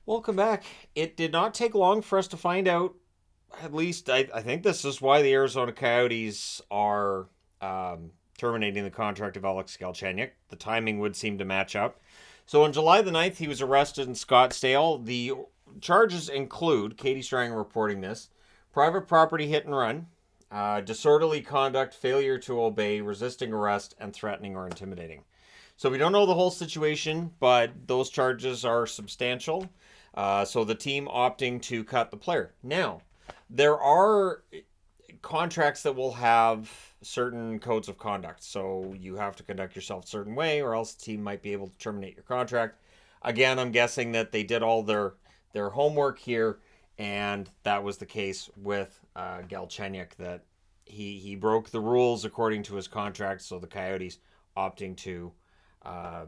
Welcome back. It did not take long for us to find out. At least I think this is why the Arizona Coyotes are terminating the contract of Alex Galchenyuk. The timing would seem to match up. So on July the 9th, he was arrested in Scottsdale. The charges include, Katie Strang reporting this, private property hit and run, disorderly conduct, failure to obey, resisting arrest, and threatening or intimidating. So we don't know the whole situation, but those charges are substantial. So the team opting to cut the player. Now, there are contracts that will have certain codes of conduct. So you have to conduct yourself a certain way, or else the team might be able to terminate your contract. Again, I'm guessing that they did all their homework here, and that was the case with Galchenyuk, that he broke the rules according to his contract. So the Coyotes opting to uh,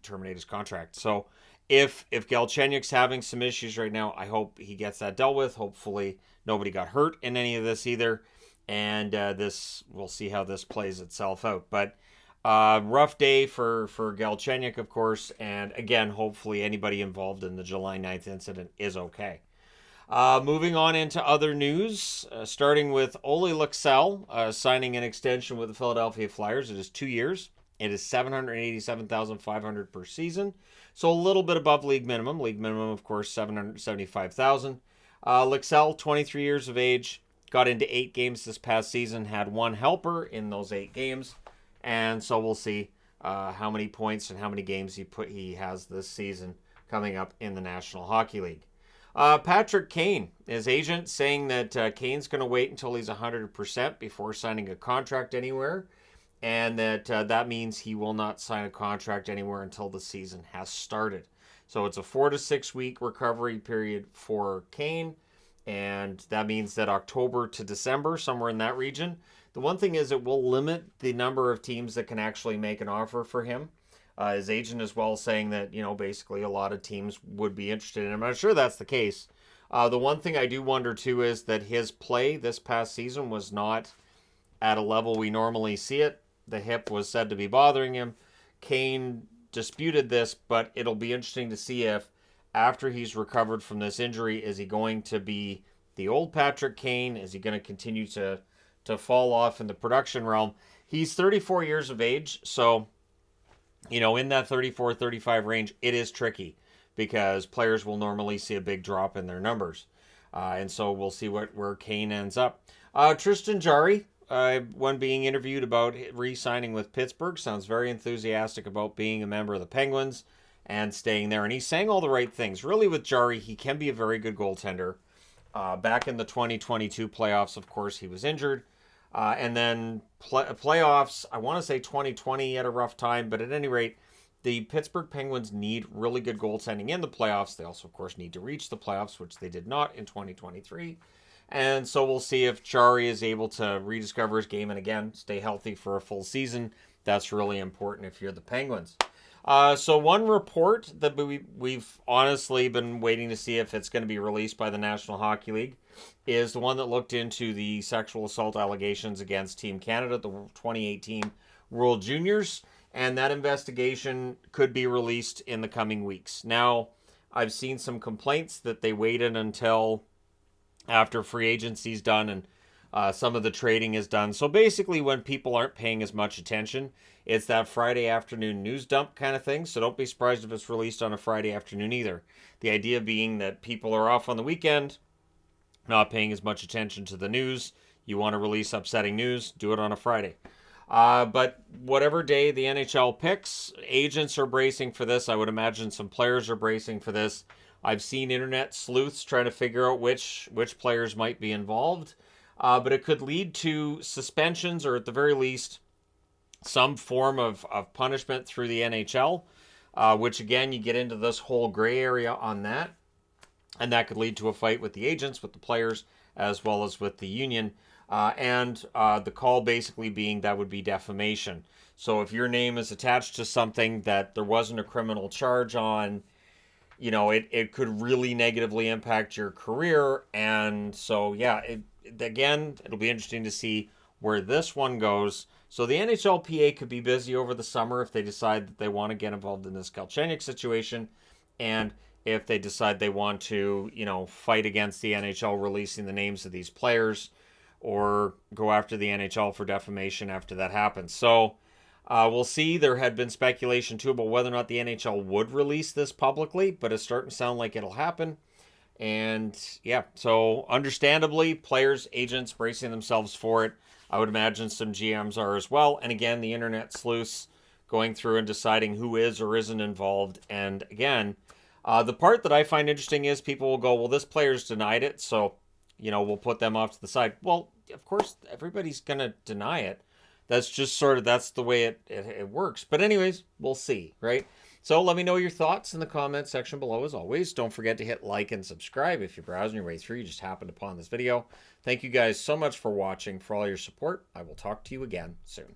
terminate his contract. So if Galchenyuk's having some issues right now, I hope he gets that dealt with. Hopefully nobody got hurt in any of this either, and this we'll see how this plays itself out. But rough day for Galchenyuk, of course, and again, hopefully anybody involved in the July 9th incident is okay. Moving on into other news, starting with Ole Luxell signing an extension with the Philadelphia Flyers. It is 2 years. It is $787,500 per season, so a little bit above league minimum. League minimum, of course, $775,000. Luxell, 23 years of age, got into 8 games this past season, had 1 helper in those 8 games, and so we'll see how many points and how many games he has this season coming up in the National Hockey League. Patrick Kane, his agent, saying that Kane's going to wait until he's 100% before signing a contract anywhere, and that means he will not sign a contract anywhere until the season has started. So it's a 4 to 6 week recovery period for Kane, and that means that October to December, somewhere in that region. The one thing is it will limit the number of teams that can actually make an offer for him. His agent as well saying that, basically a lot of teams would be interested in him. I'm not sure that's the case. The one thing I do wonder too is that his play this past season was not at a level we normally see it. The hip was said to be bothering him. Kane disputed this, but it'll be interesting to see if after he's recovered from this injury, is he going to be the old Patrick Kane? Is he going to continue to fall off in the production realm? He's 34 years of age, so in that 34, 35 range, it is tricky because players will normally see a big drop in their numbers. And so we'll see where Kane ends up. Tristan Jarry, when being interviewed about re-signing with Pittsburgh, sounds very enthusiastic about being a member of the Penguins and staying there. And he's saying all the right things. Really, with Jarry, he can be a very good goaltender. Back in the 2022 playoffs, of course, he was injured. And then playoffs, I want to say 2020 at a rough time, but at any rate, the Pittsburgh Penguins need really good goaltending in the playoffs. They also, of course, need to reach the playoffs, which they did not in 2023. And so we'll see if Jarry is able to rediscover his game and again stay healthy for a full season. That's really important if you're the Penguins. So one report that we've honestly been waiting to see if it's going to be released by the National Hockey League is the one that looked into the sexual assault allegations against Team Canada, the 2018 World Juniors, and that investigation could be released in the coming weeks. Now, I've seen some complaints that they waited until after free agency is done and some of the trading is done. So basically when people aren't paying as much attention, it's that Friday afternoon news dump kind of thing. So don't be surprised if it's released on a Friday afternoon either. The idea being that people are off on the weekend, not paying as much attention to the news. You want to release upsetting news, do it on a Friday. But whatever day the NHL picks, agents are bracing for this. I would imagine some players are bracing for this. I've seen internet sleuths trying to figure out which players might be involved. But it could lead to suspensions or at the very least some form of punishment through the NHL, which again, you get into this whole gray area on that. And that could lead to a fight with the agents, with the players, as well as with the union. And the call basically being that would be defamation. So if your name is attached to something that there wasn't a criminal charge on, it could really negatively impact your career. And so, yeah, it'll be interesting to see where this one goes. So the NHLPA could be busy over the summer if they decide that they want to get involved in this Galchenyuk situation. And if they decide they want to, fight against the NHL releasing the names of these players or go after the NHL for defamation after that happens. So we'll see. There had been speculation too about whether or not the NHL would release this publicly, but it's starting to sound like it'll happen. And yeah, so understandably, players, agents bracing themselves for it. I would imagine some GMs are as well. And again, the internet sleuths going through and deciding who is or isn't involved. And again, the part that I find interesting is people will go, well, this player's denied it, so, we'll put them off to the side. Well, of course, everybody's going to deny it. That's just that's the way it works. But anyways, we'll see, right? So let me know your thoughts in the comment section below as always. Don't forget to hit like and subscribe if you're browsing your way through. You just happened upon this video. Thank you guys so much for watching, for all your support. I will talk to you again soon.